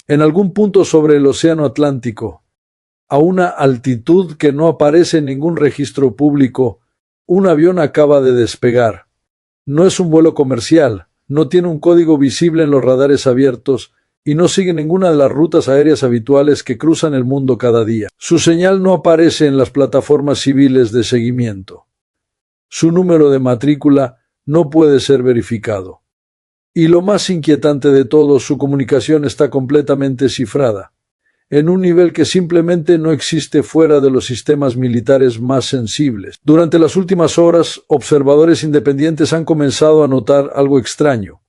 En algún punto sobre el océano Atlántico, a una altitud que no aparece en ningún registro público, un avión acaba de despegar. No es un vuelo comercial, no tiene un código visible en los radares abiertos y no sigue ninguna de las rutas aéreas habituales que cruzan el mundo cada día. Su señal no aparece en las plataformas civiles de seguimiento. Su número de matrícula no puede ser verificado. Y lo más inquietante de todo, su comunicación está completamente cifrada, en un nivel que simplemente no existe fuera de los sistemas militares más sensibles. Durante las últimas horas, observadores independientes han comenzado a notar algo extraño.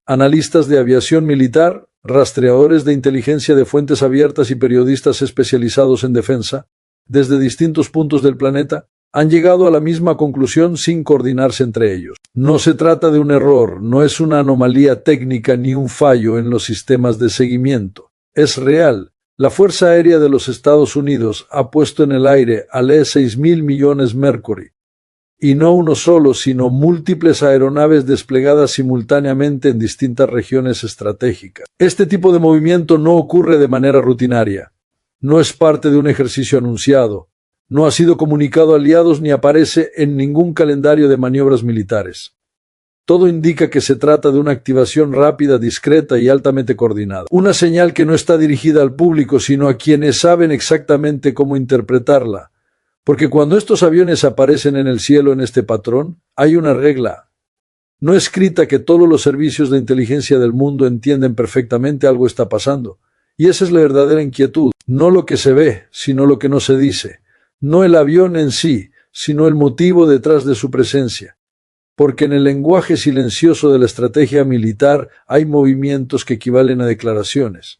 Analistas de aviación militar, rastreadores de inteligencia de fuentes abiertas y periodistas especializados en defensa, desde distintos puntos del planeta, han llegado a la misma conclusión sin coordinarse entre ellos. No se trata de un error, no es una anomalía técnica ni un fallo en los sistemas de seguimiento. Es real. La Fuerza Aérea de los Estados Unidos ha puesto en el aire al E-6000 millones Mercury. Y no uno solo, sino múltiples aeronaves desplegadas simultáneamente en distintas regiones estratégicas. Este tipo de movimiento no ocurre de manera rutinaria. No es parte de un ejercicio anunciado. No ha sido comunicado a aliados ni aparece en ningún calendario de maniobras militares. Todo indica que se trata de una activación rápida, discreta y altamente coordinada. Una señal que no está dirigida al público, sino a quienes saben exactamente cómo interpretarla. Porque cuando estos aviones aparecen en el cielo en este patrón, hay una regla no escrita que todos los servicios de inteligencia del mundo entienden perfectamente algo está pasando. Y esa es la verdadera inquietud. No lo que se ve, sino lo que no se dice. No el avión en sí, sino el motivo detrás de su presencia. Porque en el lenguaje silencioso de la estrategia militar hay movimientos que equivalen a declaraciones.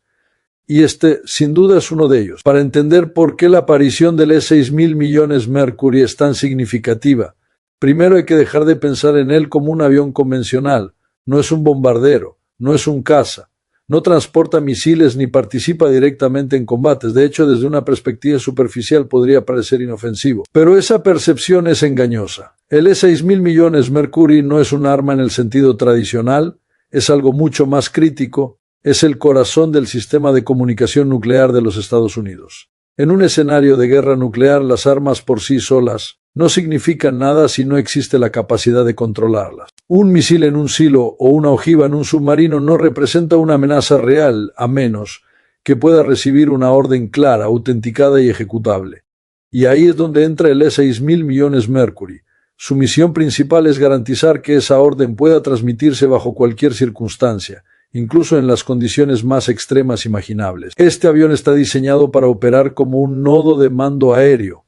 Y este, sin duda, es uno de ellos. Para entender por qué la aparición del E-6000 millones Mercury es tan significativa, primero hay que dejar de pensar en él como un avión convencional. No es un bombardero, no es un caza. No transporta misiles ni participa directamente en combates. De hecho, desde una perspectiva superficial podría parecer inofensivo. Pero esa percepción es engañosa. El E-6000 millones Mercury no es un arma en el sentido tradicional, es algo mucho más crítico, es el corazón del sistema de comunicación nuclear de los Estados Unidos. En un escenario de guerra nuclear, las armas por sí solas no significan nada si no existe la capacidad de controlarlas. Un misil en un silo o una ojiva en un submarino no representa una amenaza real, a menos que pueda recibir una orden clara, autenticada y ejecutable. Y ahí es donde entra el E-6000 millones Mercury. Su misión principal es garantizar que esa orden pueda transmitirse bajo cualquier circunstancia, incluso en las condiciones más extremas imaginables. Este avión está diseñado para operar como un nodo de mando aéreo,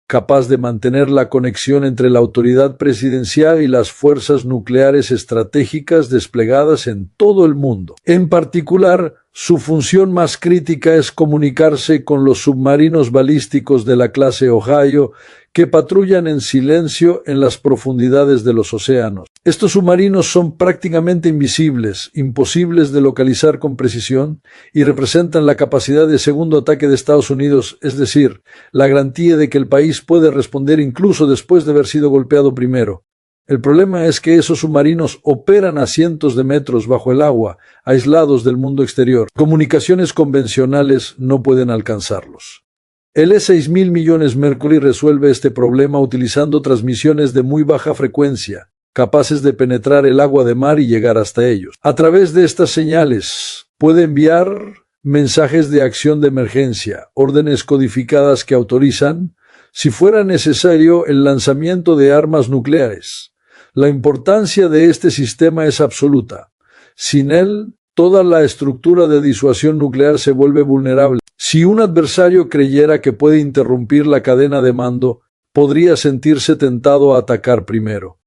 capaz de mantener la conexión entre la autoridad presidencial y las fuerzas nucleares estratégicas desplegadas en todo el mundo. En particular, su función más crítica es comunicarse con los submarinos balísticos de la clase Ohio que patrullan en silencio en las profundidades de los océanos. Estos submarinos son prácticamente invisibles, imposibles de localizar con precisión y representan la capacidad de segundo ataque de Estados Unidos, es decir, la garantía de que el país puede responder incluso después de haber sido golpeado primero. El problema es que esos submarinos operan a cientos de metros bajo el agua, aislados del mundo exterior. Comunicaciones convencionales no pueden alcanzarlos. El E-6000 millones Mercury resuelve este problema utilizando transmisiones de muy baja frecuencia, capaces de penetrar el agua de mar y llegar hasta ellos. A través de estas señales, puede enviar mensajes de acción de emergencia, órdenes codificadas que autorizan, si fuera necesario, el lanzamiento de armas nucleares. La importancia de este sistema es absoluta. Sin él, toda la estructura de disuasión nuclear se vuelve vulnerable. Si un adversario creyera que puede interrumpir la cadena de mando, podría sentirse tentado a atacar primero.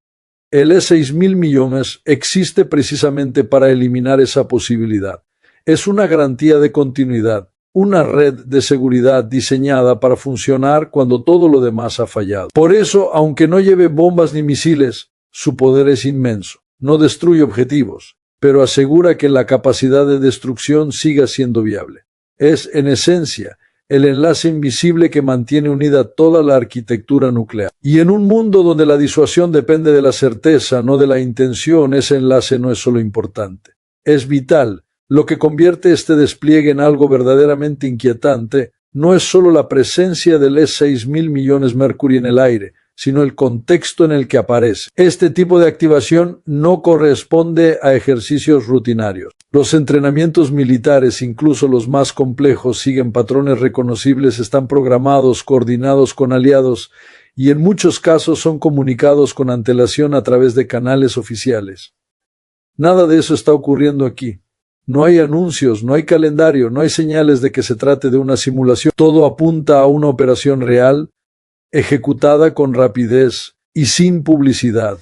El E-6000 millones existe precisamente para eliminar esa posibilidad. Es una garantía de continuidad, una red de seguridad diseñada para funcionar cuando todo lo demás ha fallado. Por eso, aunque no lleve bombas ni misiles, su poder es inmenso. No destruye objetivos, pero asegura que la capacidad de destrucción siga siendo viable. Es, en esencia, el enlace invisible que mantiene unida toda la arquitectura nuclear. Y en un mundo donde la disuasión depende de la certeza, no de la intención, ese enlace no es solo importante. Es vital, Lo que convierte este despliegue en algo verdaderamente inquietante no es solo la presencia del S-6000 millones Mercury en el aire, sino el contexto en el que aparece. Este tipo de activación no corresponde a ejercicios rutinarios. Los entrenamientos militares, incluso los más complejos, siguen patrones reconocibles, están programados, coordinados con aliados y en muchos casos son comunicados con antelación a través de canales oficiales. Nada de eso está ocurriendo aquí. No hay anuncios, no hay calendario, no hay señales de que se trate de una simulación. Todo apunta a una operación real, ejecutada con rapidez y sin publicidad.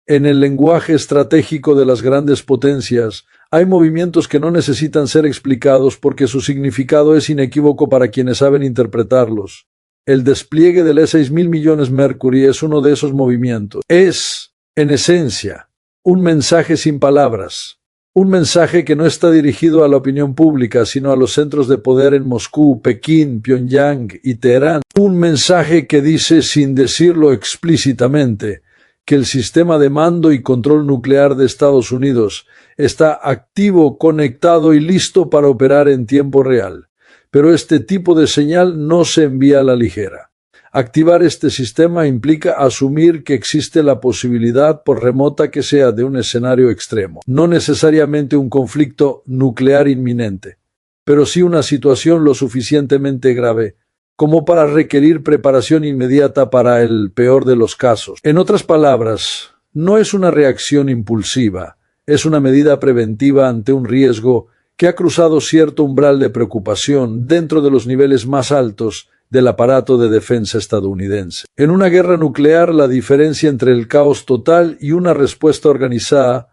En el lenguaje estratégico de las grandes potencias, hay movimientos que no necesitan ser explicados porque su significado es inequívoco para quienes saben interpretarlos. El despliegue del S-6000 millones Mercury es uno de esos movimientos. Es, en esencia, un mensaje sin palabras. Un mensaje que no está dirigido a la opinión pública, sino a los centros de poder en Moscú, Pekín, Pyongyang y Teherán. Un mensaje que dice, sin decirlo explícitamente, que el sistema de mando y control nuclear de Estados Unidos está activo, conectado y listo para operar en tiempo real. Pero este tipo de señal no se envía a la ligera. Activar este sistema implica asumir que existe la posibilidad, por remota que sea, de un escenario extremo. No necesariamente un conflicto nuclear inminente, pero sí una situación lo suficientemente grave como para requerir preparación inmediata para el peor de los casos. En otras palabras, no es una reacción impulsiva, es una medida preventiva ante un riesgo que ha cruzado cierto umbral de preocupación dentro de los niveles más altos del aparato de defensa estadounidense. En una guerra nuclear, la diferencia entre el caos total y una respuesta organizada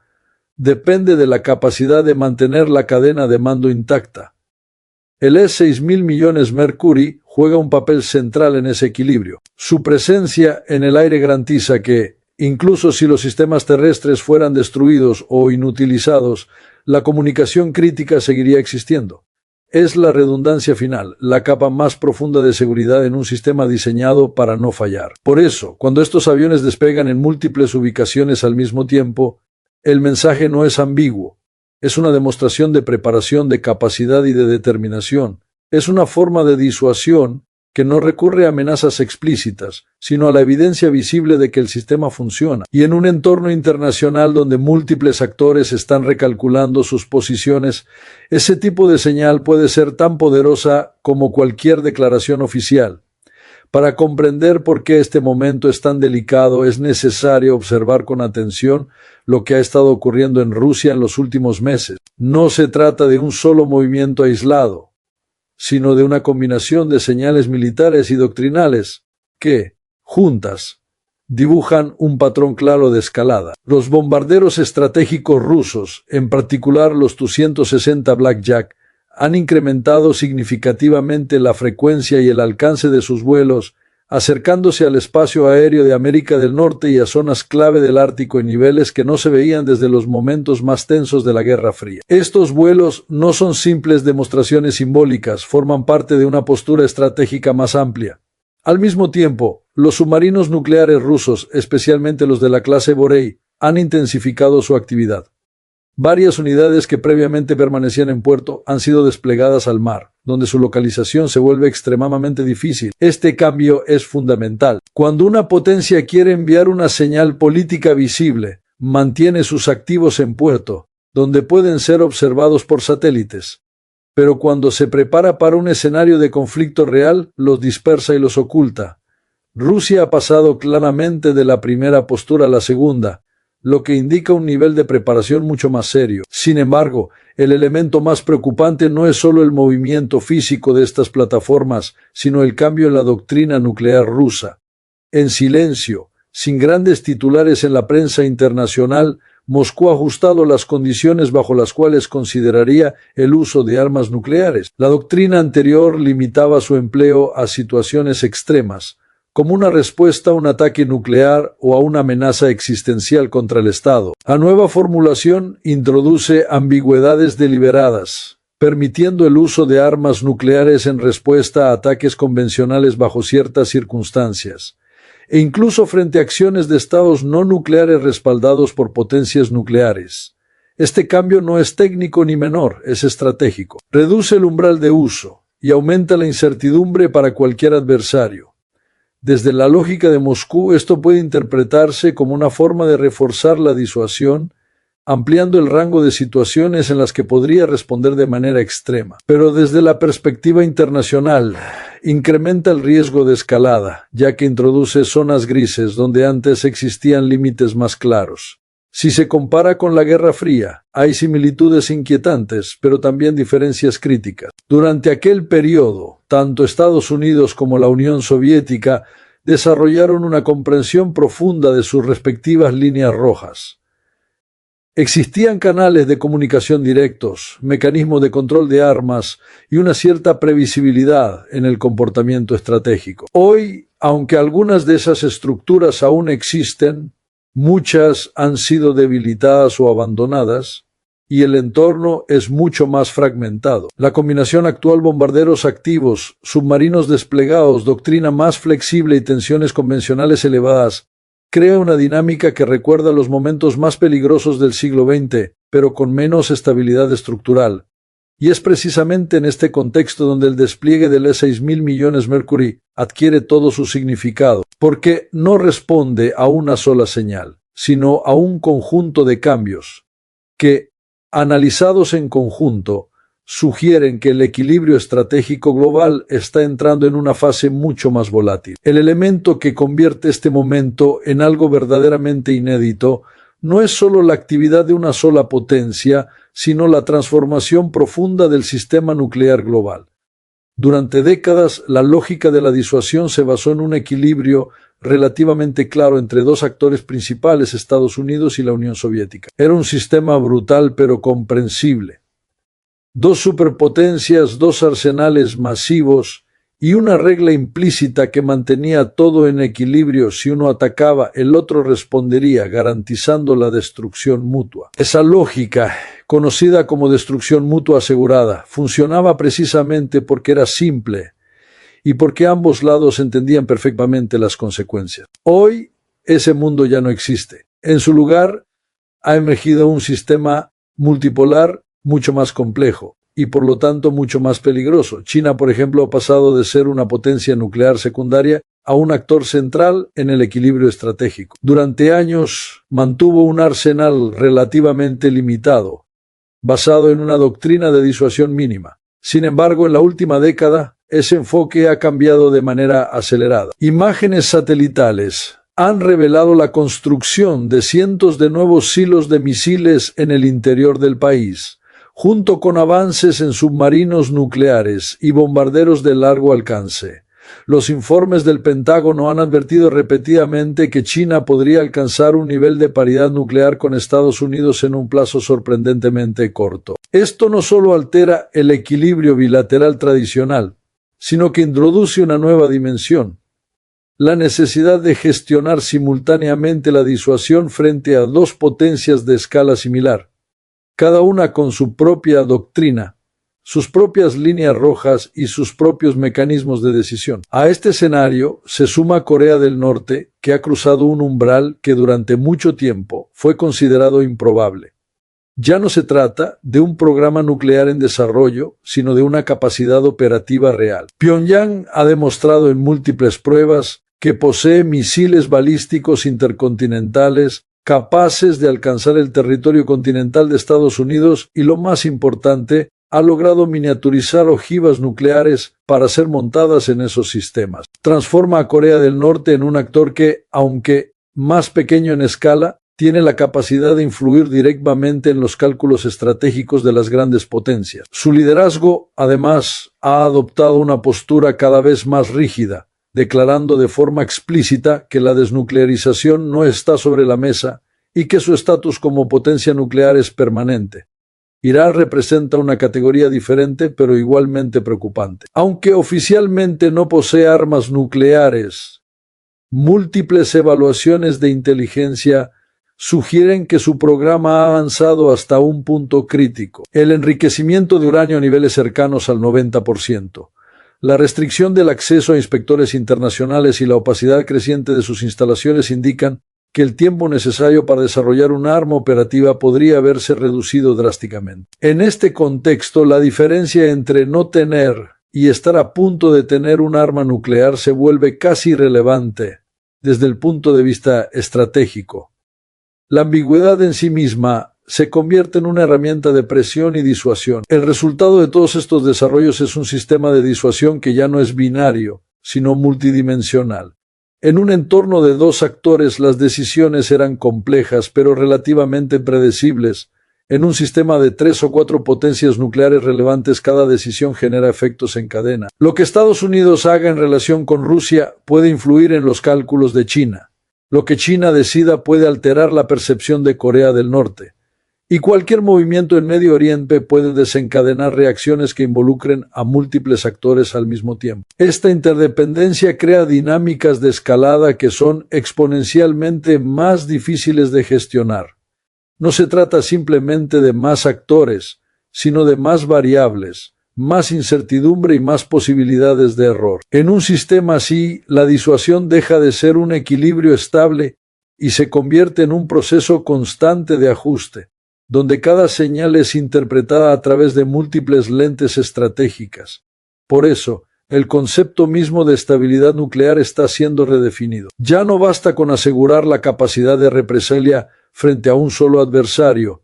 depende de la capacidad de mantener la cadena de mando intacta. El S-6000 millones Mercury juega un papel central en ese equilibrio. Su presencia en el aire garantiza que, incluso si los sistemas terrestres fueran destruidos o inutilizados, la comunicación crítica seguiría existiendo. Es la redundancia final, la capa más profunda de seguridad en un sistema diseñado para no fallar. Por eso, cuando estos aviones despegan en múltiples ubicaciones al mismo tiempo, el mensaje no es ambiguo. Es una demostración de preparación, de capacidad y de determinación. Es una forma de disuasión que no recurre a amenazas explícitas, sino a la evidencia visible de que el sistema funciona. Y en un entorno internacional donde múltiples actores están recalculando sus posiciones, ese tipo de señal puede ser tan poderosa como cualquier declaración oficial. Para comprender por qué este momento es tan delicado, es necesario observar con atención lo que ha estado ocurriendo en Rusia en los últimos meses. No se trata de un solo movimiento aislado, sino de una combinación de señales militares y doctrinales que, juntas, dibujan un patrón claro de escalada. Los bombarderos estratégicos rusos, en particular los Tu-160 Blackjack, han incrementado significativamente la frecuencia y el alcance de sus vuelos, acercándose al espacio aéreo de América del Norte y a zonas clave del Ártico en niveles que no se veían desde los momentos más tensos de la Guerra Fría. Estos vuelos no son simples demostraciones simbólicas, forman parte de una postura estratégica más amplia. Al mismo tiempo, los submarinos nucleares rusos, especialmente los de la clase Borei, han intensificado su actividad. Varias unidades que previamente permanecían en puerto han sido desplegadas al mar, donde su localización se vuelve extremadamente difícil. Este cambio es fundamental. Cuando una potencia quiere enviar una señal política visible, mantiene sus activos en puerto, donde pueden ser observados por satélites. Pero cuando se prepara para un escenario de conflicto real, los dispersa y los oculta. Rusia ha pasado claramente de la primera postura a la segunda, lo que indica un nivel de preparación mucho más serio. Sin embargo, el elemento más preocupante no es solo el movimiento físico de estas plataformas, sino el cambio en la doctrina nuclear rusa. En silencio, sin grandes titulares en la prensa internacional, Moscú ha ajustado las condiciones bajo las cuales consideraría el uso de armas nucleares. La doctrina anterior limitaba su empleo a situaciones extremas, como una respuesta a un ataque nuclear o a una amenaza existencial contra el Estado. La nueva formulación introduce ambigüedades deliberadas, permitiendo el uso de armas nucleares en respuesta a ataques convencionales bajo ciertas circunstancias, e incluso frente a acciones de estados no nucleares respaldados por potencias nucleares. Este cambio no es técnico ni menor, es estratégico. Reduce el umbral de uso y aumenta la incertidumbre para cualquier adversario. Desde la lógica de Moscú, esto puede interpretarse como una forma de reforzar la disuasión, ampliando el rango de situaciones en las que podría responder de manera extrema. Pero desde la perspectiva internacional, incrementa el riesgo de escalada, ya que introduce zonas grises donde antes existían límites más claros. Si se compara con la Guerra Fría, hay similitudes inquietantes, pero también diferencias críticas. Durante aquel periodo, tanto Estados Unidos como la Unión Soviética desarrollaron una comprensión profunda de sus respectivas líneas rojas. Existían canales de comunicación directos, mecanismos de control de armas y una cierta previsibilidad en el comportamiento estratégico. Hoy, aunque algunas de esas estructuras aún existen, muchas han sido debilitadas o abandonadas, y el entorno es mucho más fragmentado. La combinación actual bombarderos activos, submarinos desplegados, doctrina más flexible y tensiones convencionales elevadas crea una dinámica que recuerda los momentos más peligrosos del siglo XX, pero con menos estabilidad estructural. Y es precisamente en este contexto donde el despliegue del E-6000 millones Mercury adquiere todo su significado, porque no responde a una sola señal, sino a un conjunto de cambios que, analizados en conjunto, sugieren que el equilibrio estratégico global está entrando en una fase mucho más volátil. El elemento que convierte este momento en algo verdaderamente inédito no es solo la actividad de una sola potencia, sino la transformación profunda del sistema nuclear global. Durante décadas, la lógica de la disuasión se basó en un equilibrio relativamente claro entre dos actores principales, Estados Unidos y la Unión Soviética. Era un sistema brutal pero comprensible. Dos superpotencias, dos arsenales masivos y una regla implícita que mantenía todo en equilibrio. Si uno atacaba, el otro respondería, garantizando la destrucción mutua. Esa lógica, conocida como destrucción mutua asegurada, funcionaba precisamente porque era simple y porque ambos lados entendían perfectamente las consecuencias. Hoy, ese mundo ya no existe. En su lugar, ha emergido un sistema multipolar mucho más complejo y por lo tanto mucho más peligroso. China, por ejemplo, ha pasado de ser una potencia nuclear secundaria a un actor central en el equilibrio estratégico. Durante años mantuvo un arsenal relativamente limitado, basado en una doctrina de disuasión mínima. Sin embargo, en la última década, ese enfoque ha cambiado de manera acelerada. Imágenes satelitales han revelado la construcción de cientos de nuevos silos de misiles en el interior del país, junto con avances en submarinos nucleares y bombarderos de largo alcance. Los informes del Pentágono han advertido repetidamente que China podría alcanzar un nivel de paridad nuclear con Estados Unidos en un plazo sorprendentemente corto. Esto no solo altera el equilibrio bilateral tradicional, sino que introduce una nueva dimensión: la necesidad de gestionar simultáneamente la disuasión frente a dos potencias de escala similar, cada una con su propia doctrina, sus propias líneas rojas y sus propios mecanismos de decisión. A este escenario se suma Corea del Norte, que ha cruzado un umbral que durante mucho tiempo fue considerado improbable. Ya no se trata de un programa nuclear en desarrollo, sino de una capacidad operativa real. Pyongyang ha demostrado en múltiples pruebas que posee misiles balísticos intercontinentales capaces de alcanzar el territorio continental de Estados Unidos y, lo más importante, ha logrado miniaturizar ojivas nucleares para ser montadas en esos sistemas. Transforma a Corea del Norte en un actor que, aunque más pequeño en escala, tiene la capacidad de influir directamente en los cálculos estratégicos de las grandes potencias. Su liderazgo, además, ha adoptado una postura cada vez más rígida, declarando de forma explícita que la desnuclearización no está sobre la mesa y que su estatus como potencia nuclear es permanente. Irán representa una categoría diferente pero igualmente preocupante. Aunque oficialmente no posee armas nucleares, múltiples evaluaciones de inteligencia sugieren que su programa ha avanzado hasta un punto crítico: el enriquecimiento de uranio a niveles cercanos al 90%. La restricción del acceso a inspectores internacionales y la opacidad creciente de sus instalaciones indican que el tiempo necesario para desarrollar un arma operativa podría verse reducido drásticamente. En este contexto, la diferencia entre no tener y estar a punto de tener un arma nuclear se vuelve casi irrelevante desde el punto de vista estratégico. La ambigüedad en sí misma se convierte en una herramienta de presión y disuasión. El resultado de todos estos desarrollos es un sistema de disuasión que ya no es binario, sino multidimensional. En un entorno de dos actores las decisiones eran complejas pero relativamente predecibles. En un sistema de 3 o 4 potencias nucleares relevantes cada decisión genera efectos en cadena. Lo que Estados Unidos haga en relación con Rusia puede influir en los cálculos de China. Lo que China decida puede alterar la percepción de Corea del Norte. Y cualquier movimiento en Medio Oriente puede desencadenar reacciones que involucren a múltiples actores al mismo tiempo. Esta interdependencia crea dinámicas de escalada que son exponencialmente más difíciles de gestionar. No se trata simplemente de más actores, sino de más variables, más incertidumbre y más posibilidades de error. En un sistema así, la disuasión deja de ser un equilibrio estable y se convierte en un proceso constante de ajuste, donde cada señal es interpretada a través de múltiples lentes estratégicas. Por eso, el concepto mismo de estabilidad nuclear está siendo redefinido. Ya no basta con asegurar la capacidad de represalia frente a un solo adversario.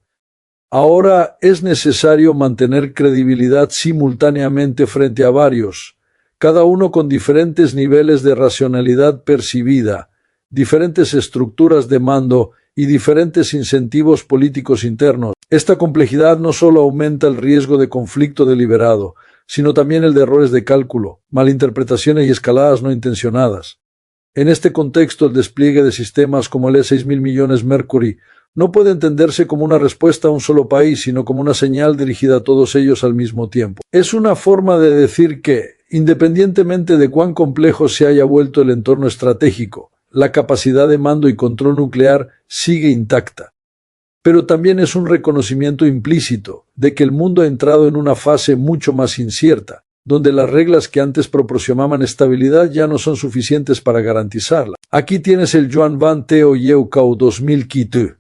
Ahora es necesario mantener credibilidad simultáneamente frente a varios, cada uno con diferentes niveles de racionalidad percibida, diferentes estructuras de mando y diferentes incentivos políticos internos. Esta complejidad no solo aumenta el riesgo de conflicto deliberado, sino también el de errores de cálculo, malinterpretaciones y escaladas no intencionadas. En este contexto, el despliegue de sistemas como el E-6000 millones Mercury no puede entenderse como una respuesta a un solo país, sino como una señal dirigida a todos ellos al mismo tiempo. Es una forma de decir que, independientemente de cuán complejo se haya vuelto el entorno estratégico, la capacidad de mando y control nuclear sigue intacta. Pero también es un reconocimiento implícito de que el mundo ha entrado en una fase mucho más incierta, donde las reglas que antes proporcionaban estabilidad ya no son suficientes para garantizarla. Aquí tienes el Yuan Van Teo Yeukao 2000 Kitu.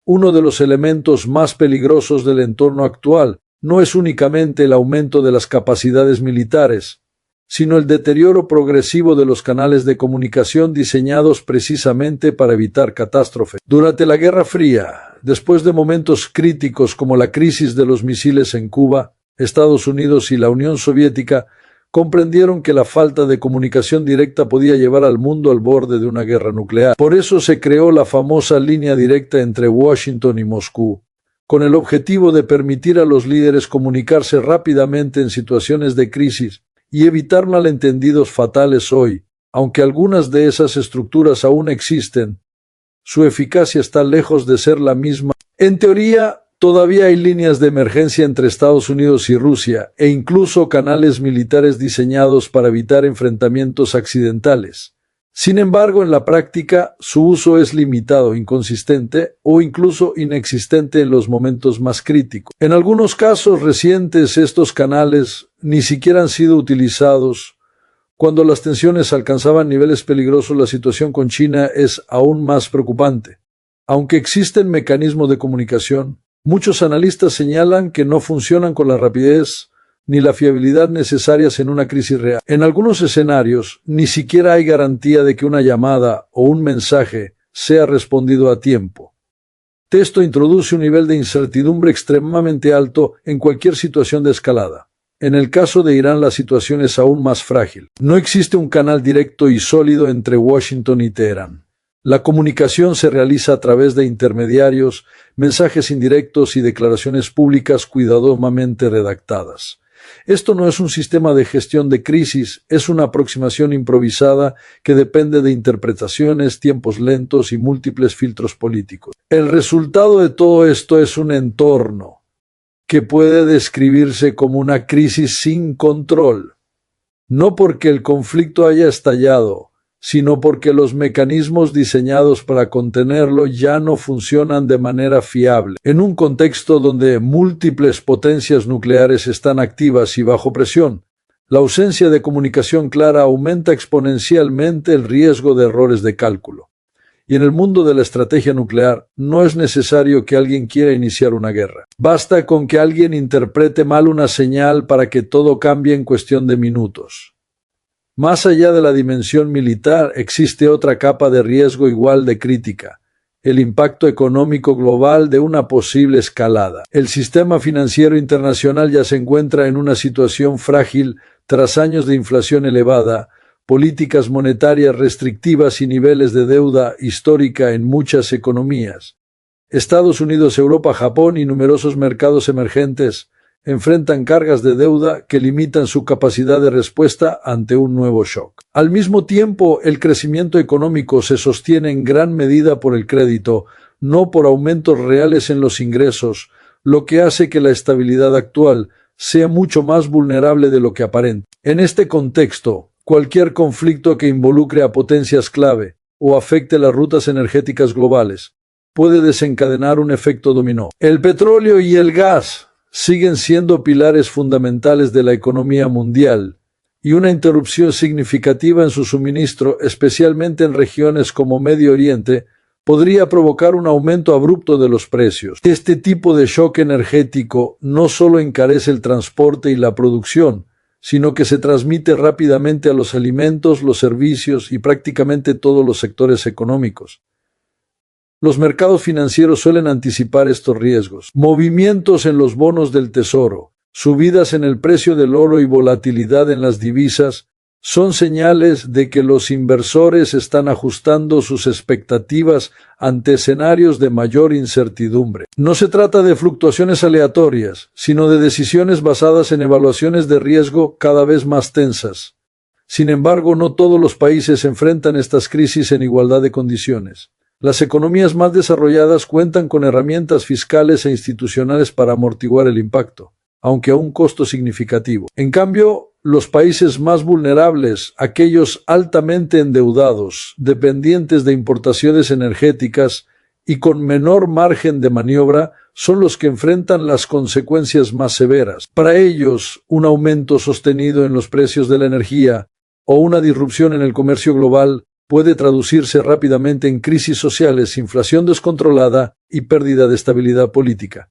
Uno de los elementos más peligrosos del entorno actual no es únicamente el aumento de las capacidades militares, sino el deterioro progresivo de los canales de comunicación diseñados precisamente para evitar catástrofes. Durante la Guerra Fría, después de momentos críticos como la crisis de los misiles en Cuba, Estados Unidos y la Unión Soviética comprendieron que la falta de comunicación directa podía llevar al mundo al borde de una guerra nuclear. Por eso se creó la famosa línea directa entre Washington y Moscú, con el objetivo de permitir a los líderes comunicarse rápidamente en situaciones de crisis y evitar malentendidos fatales hoy. Aunque algunas de esas estructuras aún existen, su eficacia está lejos de ser la misma. En teoría, todavía hay líneas de emergencia entre Estados Unidos y Rusia, e incluso canales militares diseñados para evitar enfrentamientos accidentales. Sin embargo, en la práctica, su uso es limitado, inconsistente o incluso inexistente en los momentos más críticos. En algunos casos recientes, estos canales ni siquiera han sido utilizados. Cuando las tensiones alcanzaban niveles peligrosos, la situación con China es aún más preocupante. Aunque existen mecanismos de comunicación, muchos analistas señalan que no funcionan con la rapidez ni la fiabilidad necesarias en una crisis real. En algunos escenarios, ni siquiera hay garantía de que una llamada o un mensaje sea respondido a tiempo. Esto introduce un nivel de incertidumbre extremadamente alto en cualquier situación de escalada. En el caso de Irán, la situación es aún más frágil. No existe un canal directo y sólido entre Washington y Teherán. La comunicación se realiza a través de intermediarios, mensajes indirectos y declaraciones públicas cuidadosamente redactadas. Esto no es un sistema de gestión de crisis, es una aproximación improvisada que depende de interpretaciones, tiempos lentos y múltiples filtros políticos. El resultado de todo esto es un entorno que puede describirse como una crisis sin control, no porque el conflicto haya estallado, sino porque los mecanismos diseñados para contenerlo ya no funcionan de manera fiable. En un contexto donde múltiples potencias nucleares están activas y bajo presión, la ausencia de comunicación clara aumenta exponencialmente el riesgo de errores de cálculo. Y en el mundo de la estrategia nuclear, no es necesario que alguien quiera iniciar una guerra. Basta con que alguien interprete mal una señal para que todo cambie en cuestión de minutos. Más allá de la dimensión militar, existe otra capa de riesgo igual de crítica: el impacto económico global de una posible escalada. El sistema financiero internacional ya se encuentra en una situación frágil tras años de inflación elevada, políticas monetarias restrictivas y niveles de deuda histórica en muchas economías. Estados Unidos, Europa, Japón y numerosos mercados emergentes enfrentan cargas de deuda que limitan su capacidad de respuesta ante un nuevo shock. Al mismo tiempo, el crecimiento económico se sostiene en gran medida por el crédito, no por aumentos reales en los ingresos, lo que hace que la estabilidad actual sea mucho más vulnerable de lo que aparenta. En este contexto, cualquier conflicto que involucre a potencias clave o afecte las rutas energéticas globales puede desencadenar un efecto dominó. El petróleo y el gas siguen siendo pilares fundamentales de la economía mundial, y una interrupción significativa en su suministro, especialmente en regiones como Medio Oriente, podría provocar un aumento abrupto de los precios. Este tipo de shock energético no solo encarece el transporte y la producción, sino que se transmite rápidamente a los alimentos, los servicios y prácticamente todos los sectores económicos. Los mercados financieros suelen anticipar estos riesgos. Movimientos en los bonos del tesoro, subidas en el precio del oro y volatilidad en las divisas son señales de que los inversores están ajustando sus expectativas ante escenarios de mayor incertidumbre. No se trata de fluctuaciones aleatorias, sino de decisiones basadas en evaluaciones de riesgo cada vez más tensas. Sin embargo, no todos los países enfrentan estas crisis en igualdad de condiciones. Las economías más desarrolladas cuentan con herramientas fiscales e institucionales para amortiguar el impacto, aunque a un costo significativo. En cambio, los países más vulnerables, aquellos altamente endeudados, dependientes de importaciones energéticas y con menor margen de maniobra, son los que enfrentan las consecuencias más severas. Para ellos, un aumento sostenido en los precios de la energía o una disrupción en el comercio global puede traducirse rápidamente en crisis sociales, inflación descontrolada y pérdida de estabilidad política.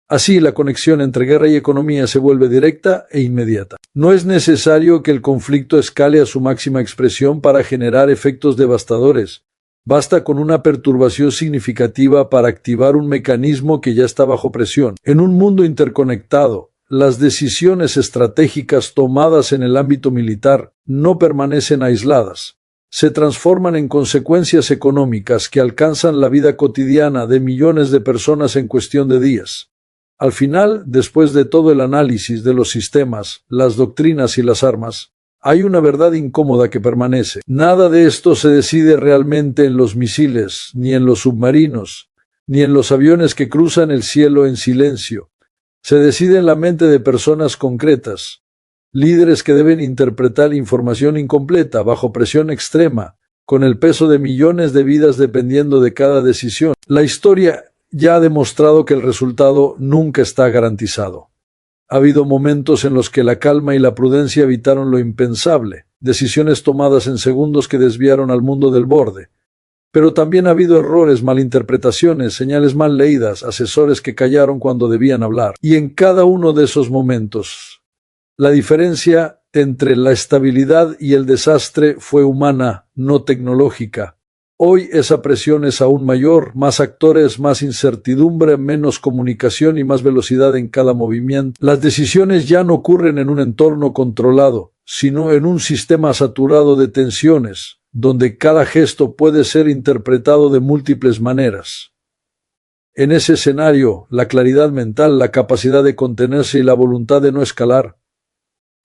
Así, la conexión entre guerra y economía se vuelve directa e inmediata. No es necesario que el conflicto escale a su máxima expresión para generar efectos devastadores. Basta con una perturbación significativa para activar un mecanismo que ya está bajo presión. En un mundo interconectado, las decisiones estratégicas tomadas en el ámbito militar no permanecen aisladas. Se transforman en consecuencias económicas que alcanzan la vida cotidiana de millones de personas en cuestión de días. Al final, después de todo el análisis de los sistemas, las doctrinas y las armas, hay una verdad incómoda que permanece. Nada de esto se decide realmente en los misiles, ni en los submarinos, ni en los aviones que cruzan el cielo en silencio. Se decide en la mente de personas concretas, líderes que deben interpretar información incompleta, bajo presión extrema, con el peso de millones de vidas dependiendo de cada decisión. La historia ya ha demostrado que el resultado nunca está garantizado. Ha habido momentos en los que la calma y la prudencia evitaron lo impensable, decisiones tomadas en segundos que desviaron al mundo del borde. Pero también ha habido errores, malinterpretaciones, señales mal leídas, asesores que callaron cuando debían hablar. Y en cada uno de esos momentos, la diferencia entre la estabilidad y el desastre fue humana, no tecnológica. Hoy esa presión es aún mayor, más actores, más incertidumbre, menos comunicación y más velocidad en cada movimiento. Las decisiones ya no ocurren en un entorno controlado, sino en un sistema saturado de tensiones, donde cada gesto puede ser interpretado de múltiples maneras. En ese escenario, la claridad mental, la capacidad de contenerse y la voluntad de no escalar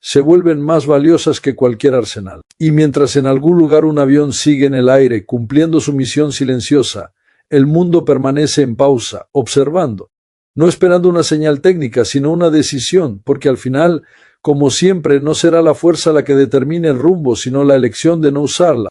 se vuelven más valiosas que cualquier arsenal. Y mientras en algún lugar un avión sigue en el aire cumpliendo su misión silenciosa, el mundo permanece en pausa, observando, no esperando una señal técnica, sino una decisión, porque al final, como siempre, no será la fuerza la que determine el rumbo, sino la elección de no usarla.